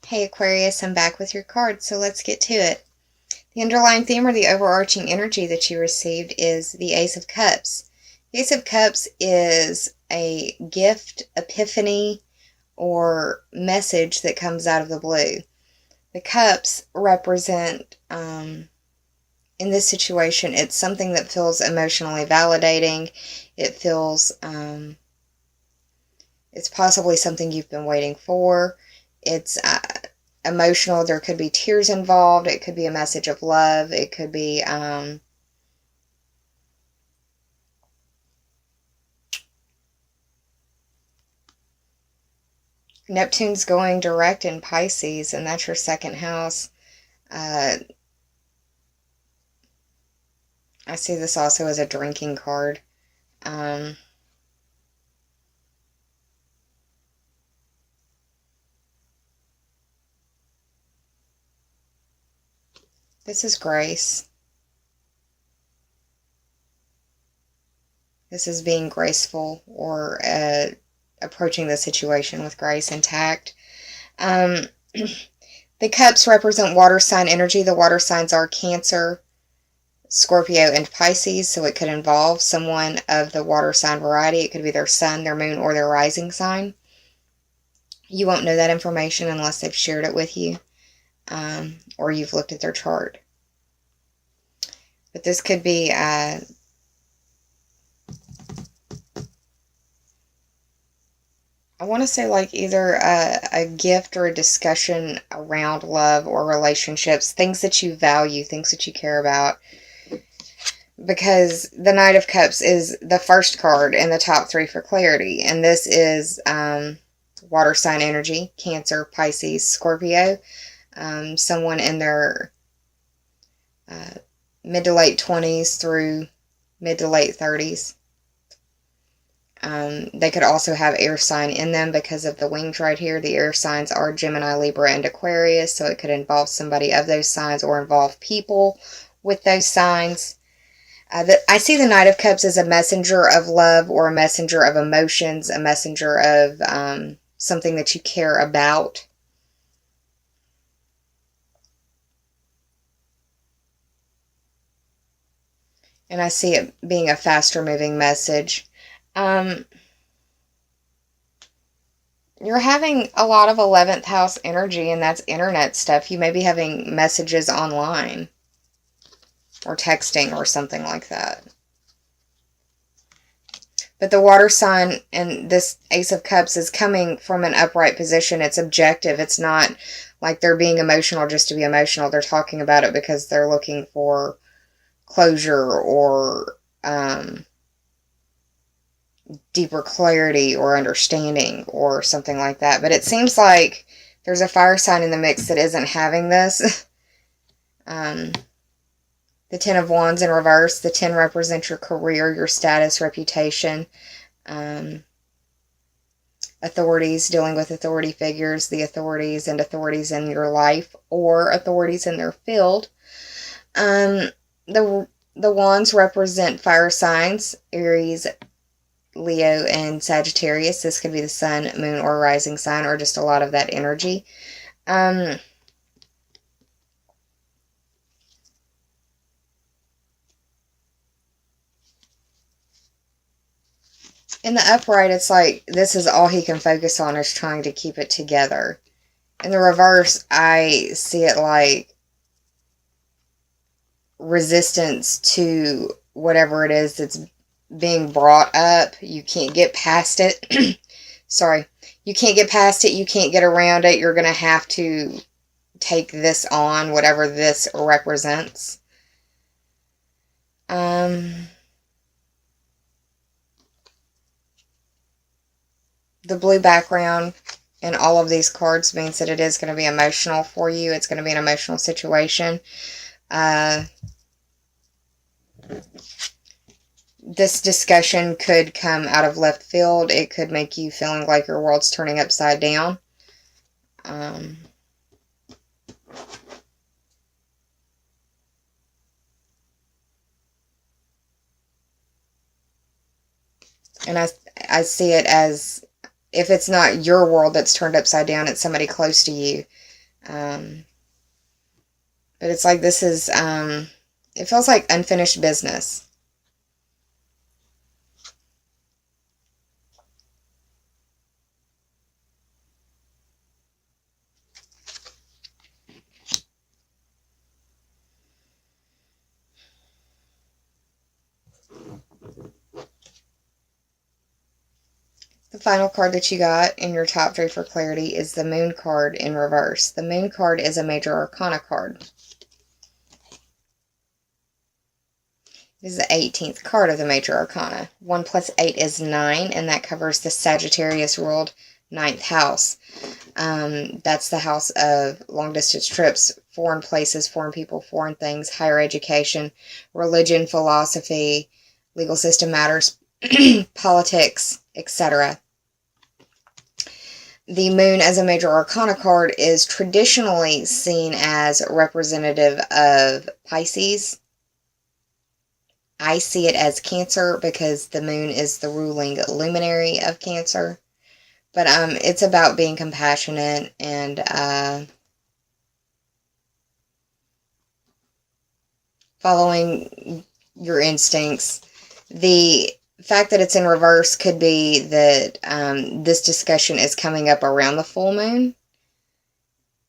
Hey Aquarius, I'm back with your cards, so let's get to it. The underlying theme or the overarching energy that you received is the Ace of Cups. The Ace of Cups is a gift, epiphany, or message that comes out of the blue. The cups represent, in this situation, it's something that feels emotionally validating. It feels, it's possibly something you've been waiting for. It's emotional. There could be tears involved. It could be a message of love. It could be Neptune's going direct in Pisces, and that's your second house. I see this also as a drinking card. This is grace. This is being graceful or approaching the situation with grace and tact. The cups represent water sign energy. The water signs are Cancer, Scorpio, and Pisces, so it could involve someone of the water sign variety. It could be their sun, their moon, or their rising sign. You won't know that information unless they've shared it with you, or you've looked at their chart. But this could be I want to say like either a gift or a discussion around love or relationships, things that you value, things that you care about. Because the Knight of Cups is the first card in the top three for clarity. And this is water sign energy, Cancer, Pisces, Scorpio. Someone in their mid to late 20s through mid to late 30s. They could also have air sign in them because of the wings right here. The air signs are Gemini, Libra, and Aquarius, so it could involve somebody of those signs or involve people with those signs. I see the Knight of Cups as a messenger of love or a messenger of emotions, a messenger of something that you care about. And I see it being a faster moving message. You're having a lot of 11th house energy, and that's internet stuff. You may be having messages online or texting or something like that. But the water sign and this Ace of Cups is coming from an upright position. It's objective. It's not like they're being emotional just to be emotional. They're talking about it because they're looking for closure or deeper clarity or understanding or something like that. But it seems like there's a fire sign in the mix that isn't having this. The Ten of Wands in reverse. The 10 represents your career, your status, reputation, authorities, dealing with authority figures, the authorities and authorities in your life or authorities in their field. The Wands represent fire signs, Aries, Leo, and Sagittarius. This could be the sun, moon, or rising sign, or just a lot of that energy. In the upright, it's like this is all he can focus on is trying to keep it together. In the reverse, I see it like resistance to whatever it is that's being brought up. You can't get past it. Sorry. You can't get past it. You can't get around it. You're going to have to take this on, whatever this represents. The blue background in all of these cards means that it is going to be emotional for you. It's going to be an emotional situation. This discussion could come out of left field. It could make you feeling like your world's turning upside down. And I see it as, if it's not your world that's turned upside down, it's somebody close to you But it's like this is, it feels like unfinished business. The final card that you got in your top 3 for clarity is the Moon card in reverse. The Moon card is a major arcana card. It is the 18th card of the major arcana. 1 plus 8 is 9, and that covers the Sagittarius ruled 9th house. That's the house of long distance trips, foreign places, foreign people, foreign things, higher education, religion, philosophy, legal system matters, politics, etc. The Moon as a major arcana card is traditionally seen as representative of Pisces. I see it as Cancer because the Moon is the ruling luminary of Cancer. But it's about being compassionate and following your instincts. The fact that it's in reverse could be that this discussion is coming up around the full moon,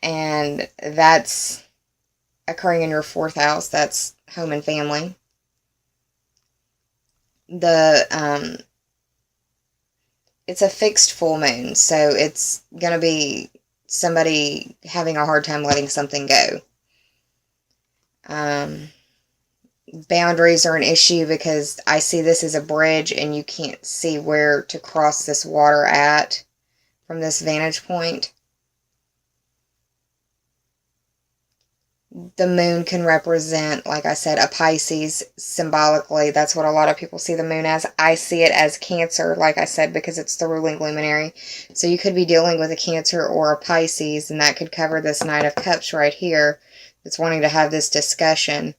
and that's occurring in your 4th house. That's home and family. It's a fixed full moon, so it's gonna be somebody having a hard time letting something go. Boundaries are an issue because I see this as a bridge and you can't see where to cross this water at from this vantage point. The moon can represent, like I said, a Pisces symbolically. That's what a lot of people see the moon as. I see it as Cancer, like I said, because it's the ruling luminary. So you could be dealing with a Cancer or a Pisces, and that could cover this Knight of Cups right here that's wanting to have this discussion.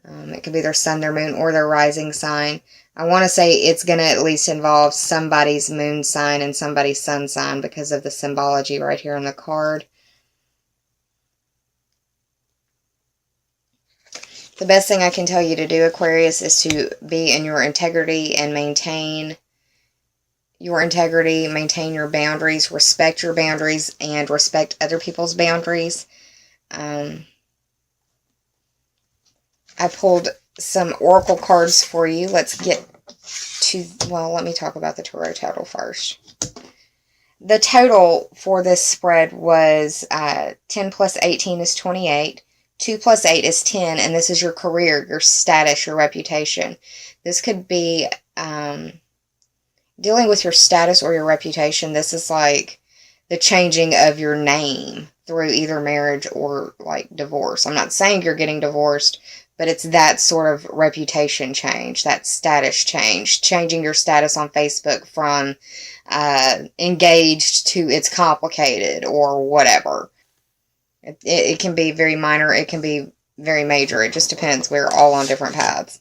It could be their sun, their moon, or their rising sign. I want to say it's going to at least involve somebody's moon sign and somebody's sun sign because of the symbology right here on the card. The best thing I can tell you to do, Aquarius, is to be in your integrity and maintain your integrity, maintain your boundaries, respect your boundaries, and respect other people's boundaries. I pulled some oracle cards for you. Let's get to, well, let me talk about the tarot total first. The total for this spread was 10 plus 18 is 28. 2 plus 8 is 10, and this is your career, your status, your reputation. This could be dealing with your status or your reputation. This is like the changing of your name through either marriage or like divorce. I'm not saying you're getting divorced, but it's that sort of reputation change, that status change, changing your status on Facebook from engaged to it's complicated or whatever. It can be very minor. It can be very major. It just depends. We're all on different paths.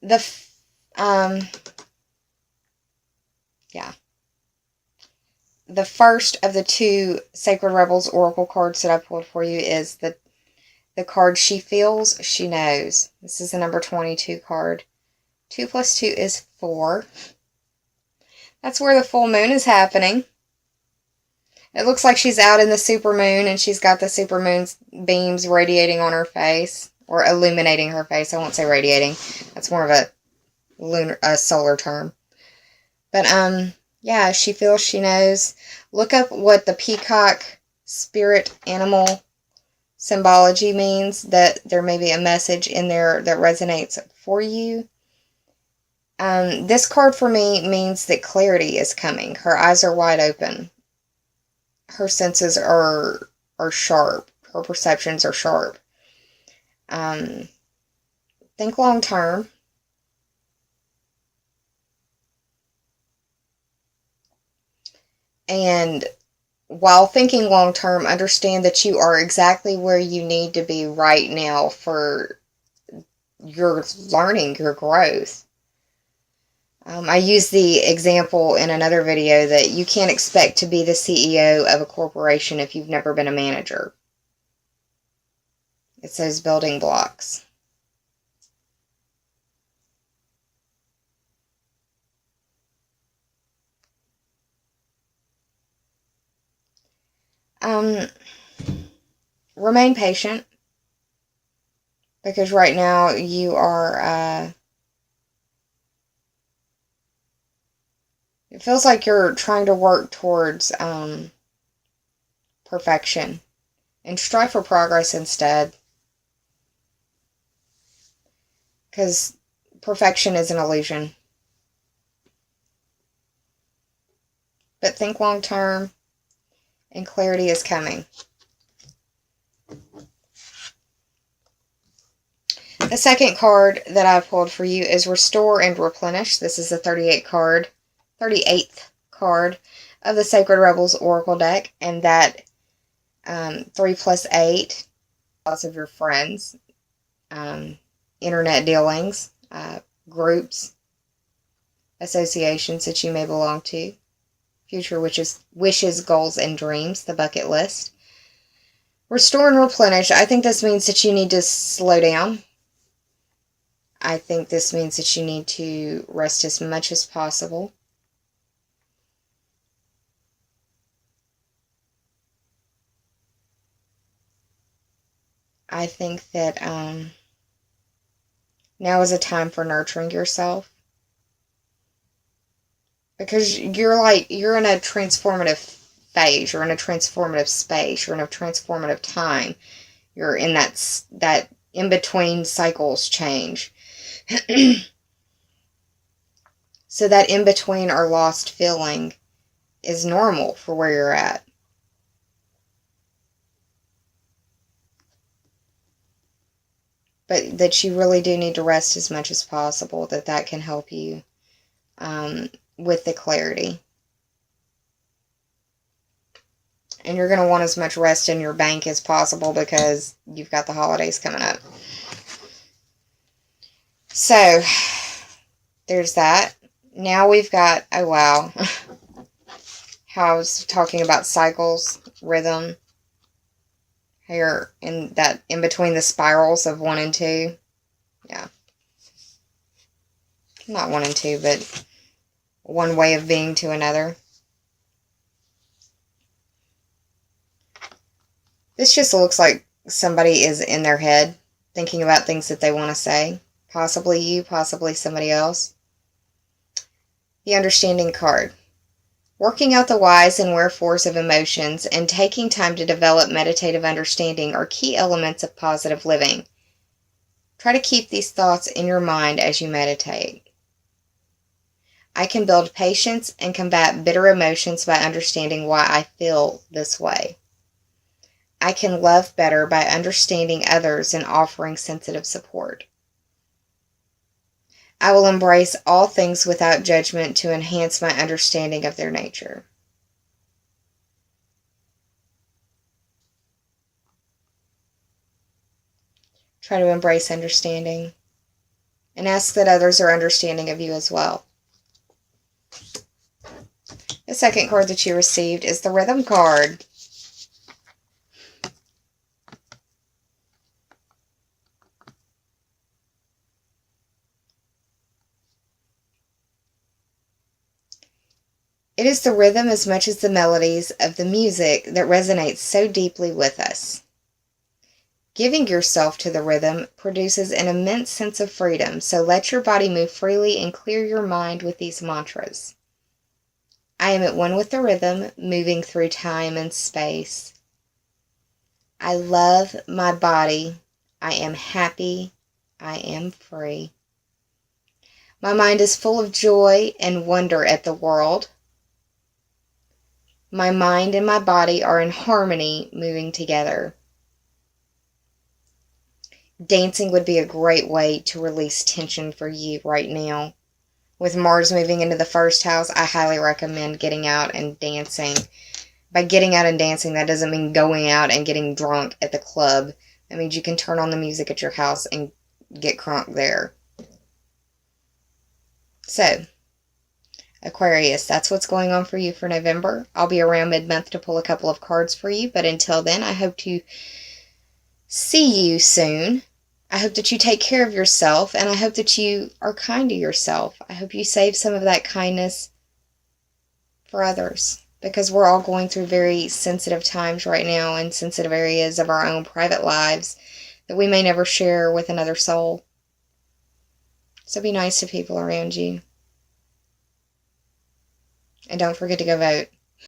The first of the 2 Sacred Rebels Oracle cards that I pulled for you is the card She Feels, She Knows. This is the number 22 card. 2 plus 2 is 4. That's where the full moon is happening. It looks like she's out in the supermoon, and she's got the supermoon's beams radiating on her face, or illuminating her face. I won't say radiating. That's more of a solar term. But, yeah, she feels, she knows. Look up what the peacock spirit animal symbology means, that there may be a message in there that resonates for you. This card for me means that clarity is coming. Her eyes are wide open. Her senses are sharp. Her perceptions are sharp. Think long term. And while thinking long term, understand that you are exactly where you need to be right now for your learning, your growth. I used the example in another video that you can't expect to be the CEO of a corporation if you've never been a manager. It's those building blocks. Remain patient, because right now you are, it feels like you're trying to work towards perfection, and strive for progress instead, because perfection is an illusion. But think long term, and clarity is coming. The second card that I pulled for you is Restore and Replenish. This is the 38th card of the Sacred Rebels Oracle deck, and that 3 plus 8, lots of your friends, internet dealings, groups, associations that you may belong to, future wishes, goals, and dreams, the bucket list. Restore and replenish. I think this means that you need to slow down. I think this means that you need to rest as much as possible. I think that now is a time for nurturing yourself. Because you're in a transformative phase. You're in a transformative space. You're in a transformative time. You're in that in-between cycles change. So that in-between or lost feeling is normal for where you're at. But that you really do need to rest as much as possible, that can help you with the clarity. And you're going to want as much rest in your bank as possible because you've got the holidays coming up. So, there's that. Now we've got, oh wow, how I was talking about cycles, rhythm, here in between the spirals of 1 and 2. Yeah. Not 1 and 2, but one way of being to another. This just looks like somebody is in their head thinking about things that they want to say. Possibly you, possibly somebody else. The Understanding card. Working out the whys and wherefores of emotions and taking time to develop meditative understanding are key elements of positive living. Try to keep these thoughts in your mind as you meditate. I can build patience and combat bitter emotions by understanding why I feel this way. I can love better by understanding others and offering sensitive support. I will embrace all things without judgment to enhance my understanding of their nature. Try to embrace understanding and ask that others are understanding of you as well. The second card that you received is the Rhythm card. It is the rhythm as much as the melodies of the music that resonates so deeply with us. Giving yourself to the rhythm produces an immense sense of freedom, so let your body move freely and clear your mind with these mantras. I am at one with the rhythm, moving through time and space. I love my body. I am happy. I am free. My mind is full of joy and wonder at the world. My mind and my body are in harmony, moving together. Dancing would be a great way to release tension for you right now. With Mars moving into the first house, I highly recommend getting out and dancing. By getting out and dancing, that doesn't mean going out and getting drunk at the club. That means you can turn on the music at your house and get crunk there. So, Aquarius, that's what's going on for you for November. I'll be around mid-month to pull a couple of cards for you, but until then, I hope to see you soon. I hope that you take care of yourself, and I hope that you are kind to yourself. I hope you save some of that kindness for others, because we're all going through very sensitive times right now and sensitive areas of our own private lives that we may never share with another soul. So be nice to people around you. And don't forget to go vote.